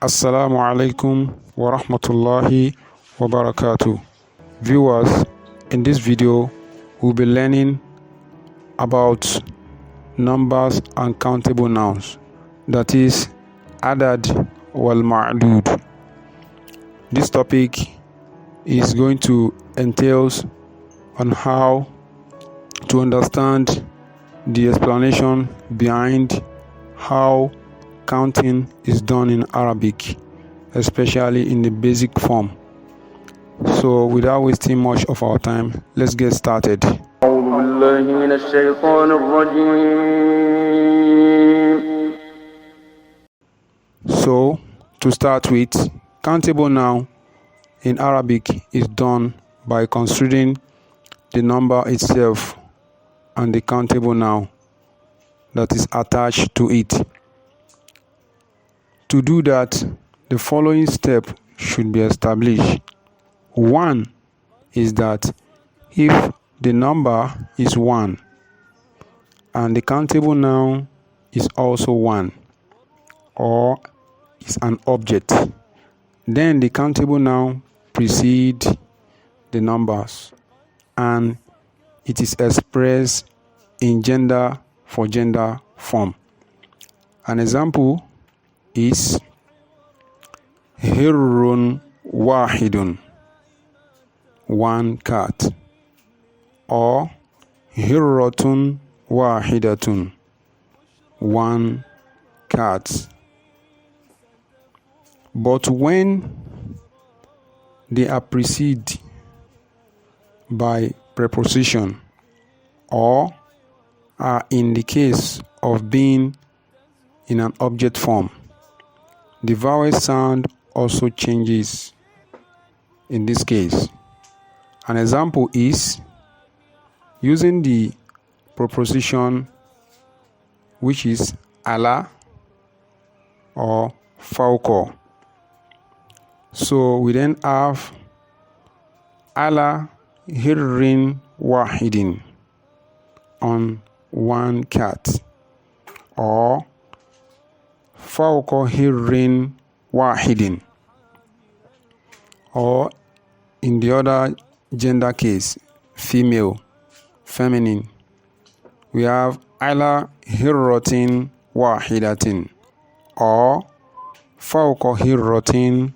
Assalamu alaikum wa rahmatullahi wa barakatuh. Viewers, in this video we'll be learning about numbers and countable nouns, that is adad wal ma'dud. This topic is going to entails on how to understand the explanation behind how counting is done in Arabic, especially in the basic form. So without wasting much of our time, let's get started. So to start with, countable noun in Arabic is done by considering the number itself and the countable noun that is attached to it. To do that, the following step should be established. One is that if the number is 1 and the countable noun is also 1 or is an object, then the countable noun precedes the numbers and it is expressed in gender for gender form. An example is hirrun wahidun, one cat, or hirratun wahidatun, one cat. But when they are preceded by preposition or are in the case of being in an object form, the vowel sound also changes in this case. An example is using the preposition which is ala or fauko. So we then have ala hirrin wahidin, on one cat, or fauko hirrin wahidin, or in the other gender case, female, feminine, we have ala hirratin wahidatin, or fauko hirratin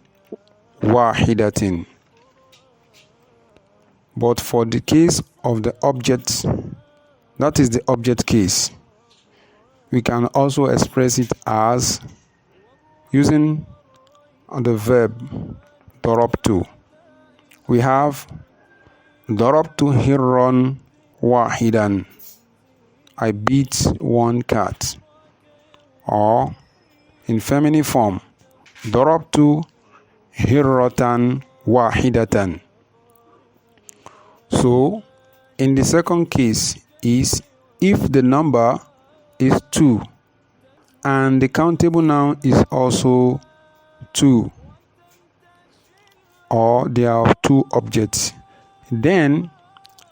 wahidatin. But for the case of the object, that is the object case, we can also express it as using the verb darabtu. We have darabtu hirran wahidan, I beat one cat, or in feminine form, darabtu hirratan wahidatan. So in the second case is if the number is 2 and the countable noun is also 2, or they are two objects, then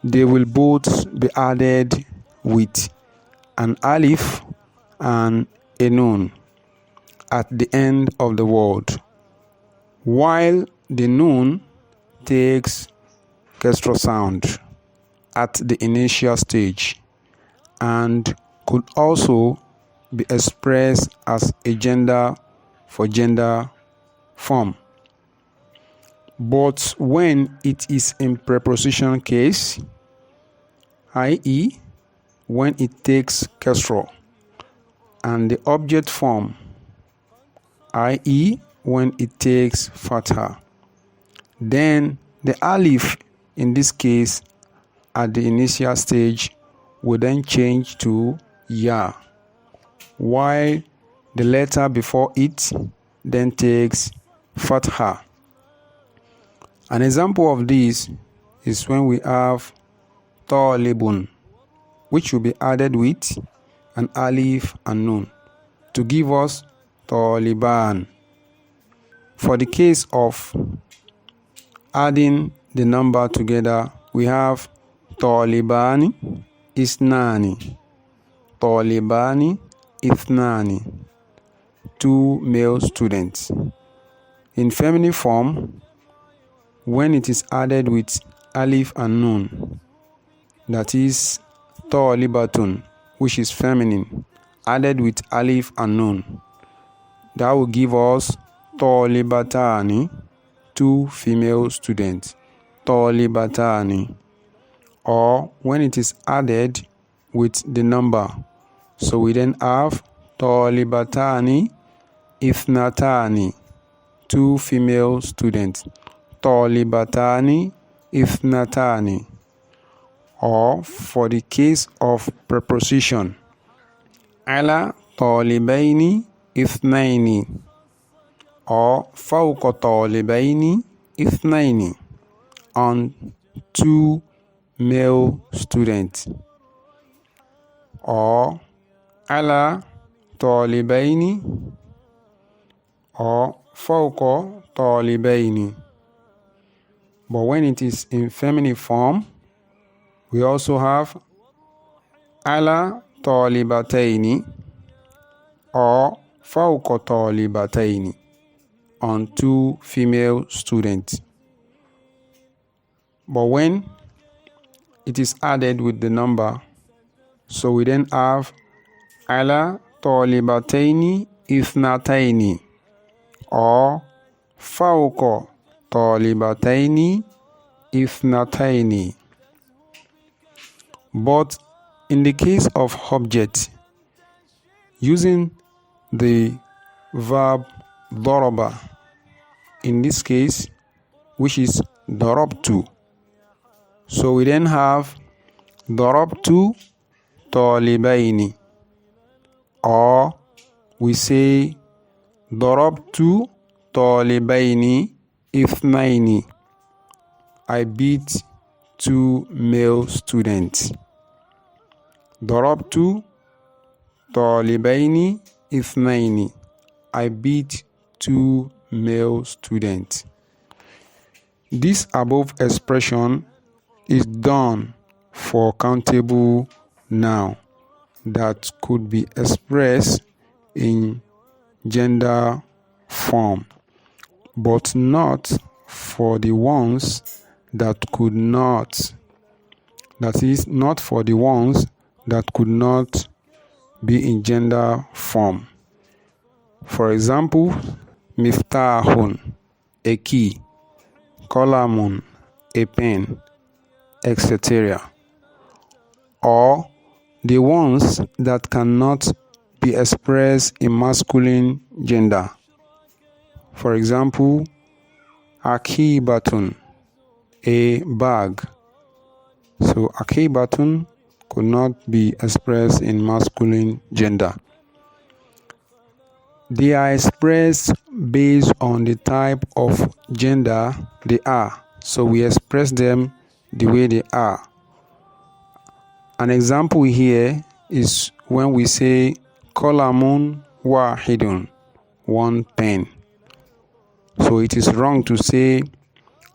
they will both be added with an alif and a noun at the end of the word, while the noun takes kesra sound at the initial stage and could also be expressed as a gender for gender form. But when it is in preposition case, i.e. when it takes kesra, and the object form, i.e. when it takes fatha, then the alif in this case at the initial stage will then change to ya, while the letter before it then takes fatha. An example of this is when we have talibun, which will be added with an alif and nun to give us taliban. For the case of adding the number together, we have talibani isnani, talibani ithnani, two male students. In feminine form, when it is added with alif and nun, that is talibatun, which is feminine, added with alif and nun, that will give us talibatani, 2 female students, talibatani. Or when it is added with the number, so we then have talibatani ithnatani, 2 female students, talibatani ithnatani. Or for the case of preposition, ala talibaini ithnaini, or fawqa talibaini ithnaini, on 2 male students. Or ala talibaini, or fawqa talibaini. But when it is in feminine form, we also have ala talibataini, or fawqa talibataini, on 2 female students. But when it is added with the number, so we then have ala talibataini ithnataini, or fawqa talibataini ithnataini. But in the case of object, using the verb daraba, in this case, which is darabtu, so we then have darabtu talibaini, or we say darabtu talibaini ithnaini, I beat 2 male students. Darabtu talibaini ithnaini, I beat 2 male students. This above expression is done for countable noun that could be expressed in gender form, but not for the ones that could not. That is, not for the ones that could not be in gender form. For example, miftahun, a key, qalamun, a pen, etc. Or the ones that cannot be expressed in masculine gender. For example, akibatun, a bag. So akibatun could not be expressed in masculine gender. They are expressed based on the type of gender they are. So we express them the way they are. An example here is when we say qalamun wahidun, 1 pen. So it is wrong to say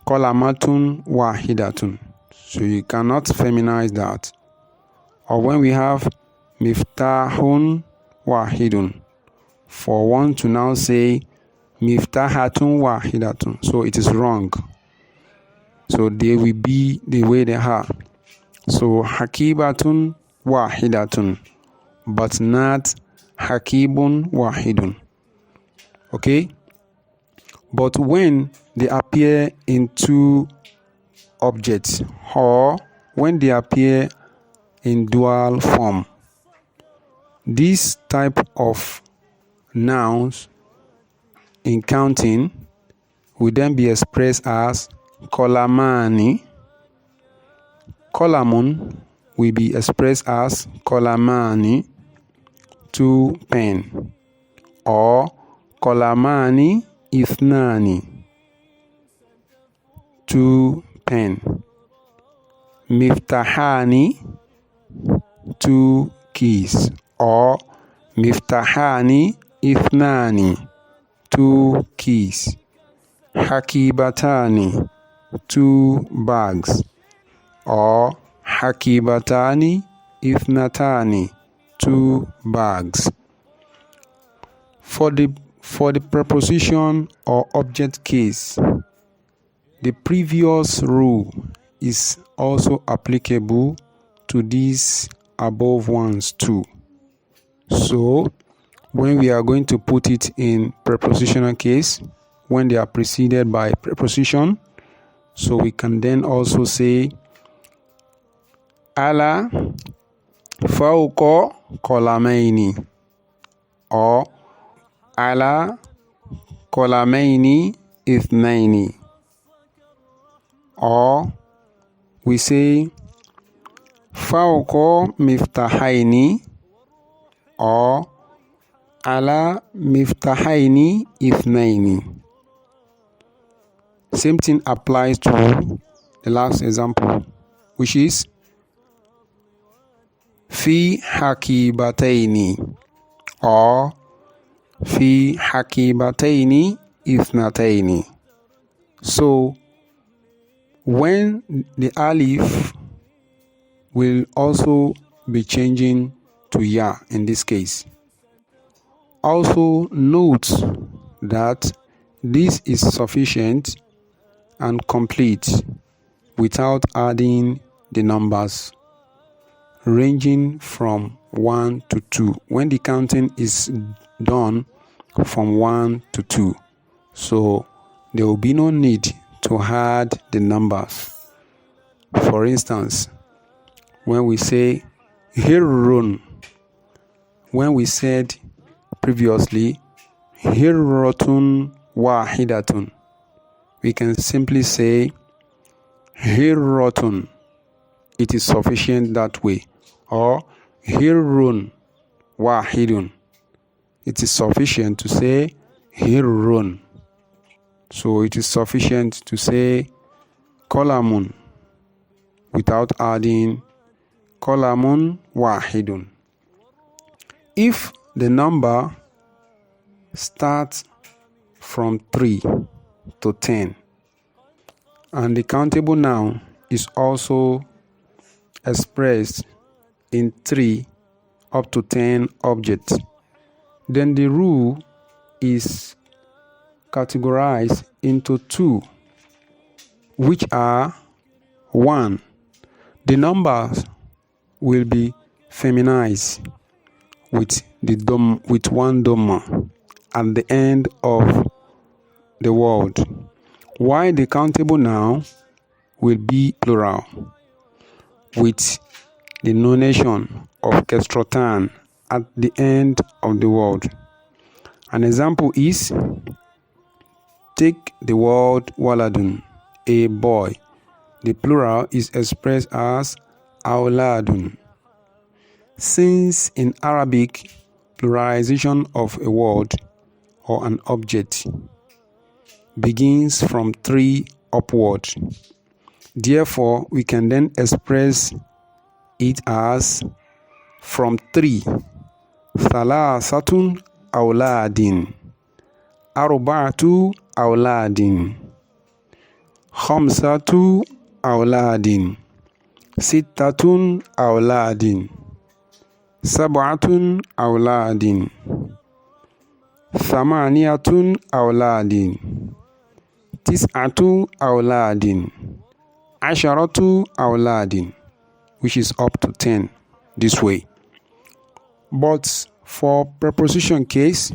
qalamatun wahidatun. So you cannot feminize that. Or when we have miftahun wahidun, for one to now say miftahatun wahidatun, so it is wrong. So they will be the way they are. So hakibatun wahidatun, but not hakibun wahidun. Okay? But when they appear in 2 objects, or when they appear in dual form, this type of nouns in counting will then be expressed as qalamani. Qalamun will be expressed as qalamani, 2 pen, or qalamani ithnani, 2 pen. Miftahani, 2 keys, or miftahani ithnani, 2 keys. Hakibatani, 2 bags, or hakibatani ithnatani, 2 bags. For For the preposition or object case, the previous rule is also applicable to these above ones too. So, when we are going to put it in prepositional case, when they are preceded by preposition, so we can then also say ala fawqa qalamaini or ala qalamaini ithnaini, or we say fawqa miftahaini or ala miftahaini ithnaini. Same thing applies to the last example, which is fi hakibataini or fi hakibataini ithnataini. So when the alif will also be changing to ya in this case. Also note that this is sufficient and complete without adding the numbers ranging from 1 to 2 when the counting is done from 1 to 2. So there will be no need to add the numbers. For instance, when we say hirrun, when we said previously hirratun wahidatun, we can simply say hirratun. It is sufficient that way. Or hirrun wahidun. It is sufficient to say hirrun. So it is sufficient to say qalamun without adding qalamun wahidun. If the number starts from 3 to 10 and the countable noun is also expressed in 3 up to 10 objects, then the rule is categorized into 2, which are 1. The numbers will be feminized with one dhamma at the end of the word, while the countable noun will be plural with the nonation of kestrotan at the end of the word. An example is, take the word waladun, a boy. The plural is expressed as awladun. Since in Arabic, pluralization of a word or an object begins from 3 upward, therefore we can then express it as from 3 thalathatun awladin, arba'atu awladin, khamsatu awladin, sittatun awladin, sab'atun awladin, thamaniyatun awladin, tis'atu awladin, asharatu awladin, which is up to 10 this way. But for preposition case,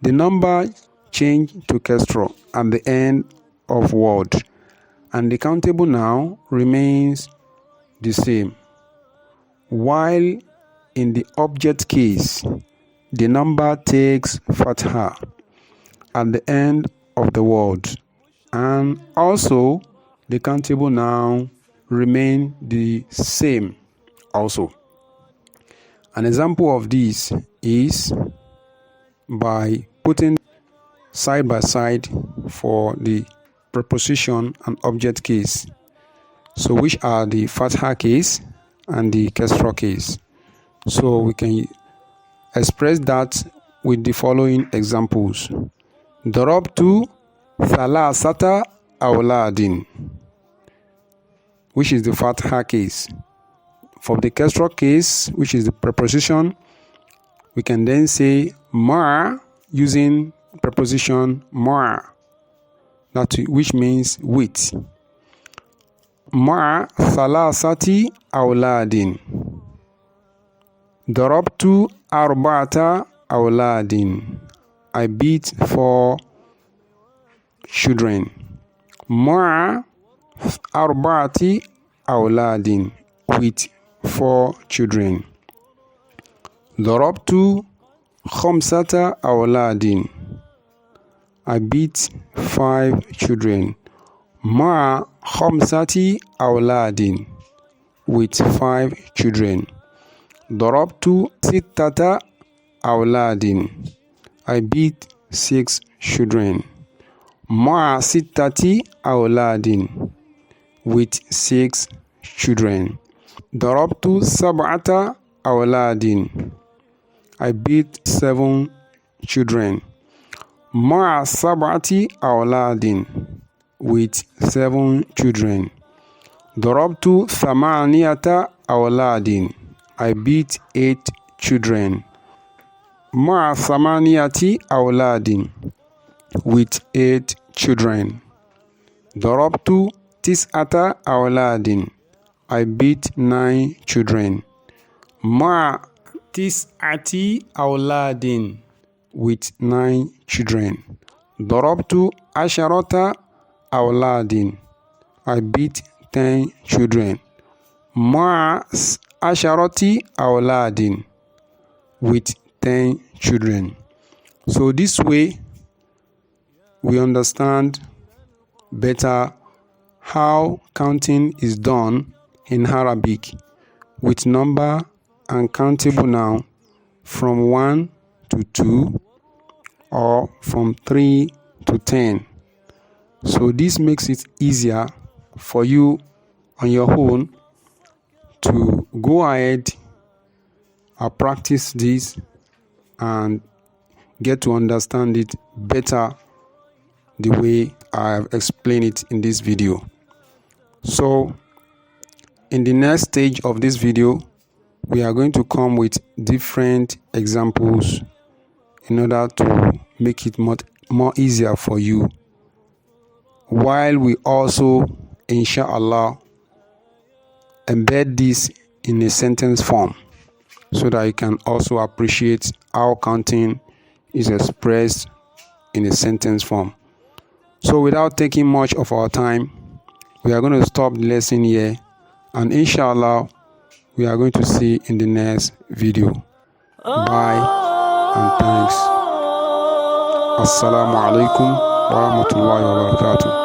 the number change to kestra at the end of word and the countable noun remains the same, while in the object case the number takes fatha at the end of the word and also the countable noun remain the same also. An example of this is by putting side by side for the preposition and object case, so which are the fatha case and the kesra case. So we can express that with the following examples. Darabtu thalasata awladin, which is the fatha case. For the kesra case, which is the preposition, we can then say ma using preposition مع, which means with. مع ثلاثة أولاد. ضربت أربعة أولاد. I beat 4 children. مع أربعة أولاد, with 4 children. ضربت 5 أولاد. I beat 5 children. مع 5 أولاد, with 5 children. ضربت 6 أولاد. I beat 6 children. مع 6 أولاد, with 6 children. ضربت 7 أولاد. I beat 7 children. مع 7 أولاد, with 7 children. ضربت 8 أولاد. I beat 8 children. مع 8 أولاد, with 8 children. ضربت 9 أولاد. I beat 9 children. مع 9 أولاد, with 9 children. ضربت 10 أولاد. I beat 10 children. مع 10 أولاد, with 10 children. So this way we understand better how counting is done in Arabic with number and countable noun from 1 to 2 or from 3 to 10. So this makes it easier for you on your own to go ahead and practice this and get to understand it better the way I have explained it in this video. So in the next stage of this video, we are going to come with different examples in order to make it more easier for you, while we also, inshallah, embed this in a sentence form so that you can also appreciate how counting is expressed in a sentence form. So without taking much of our time, we are going to stop the lesson here, and inshallah we are going to see in the next video. Bye and thanks. Assalamu alaikum wa rahmatullahi wa barakatuh.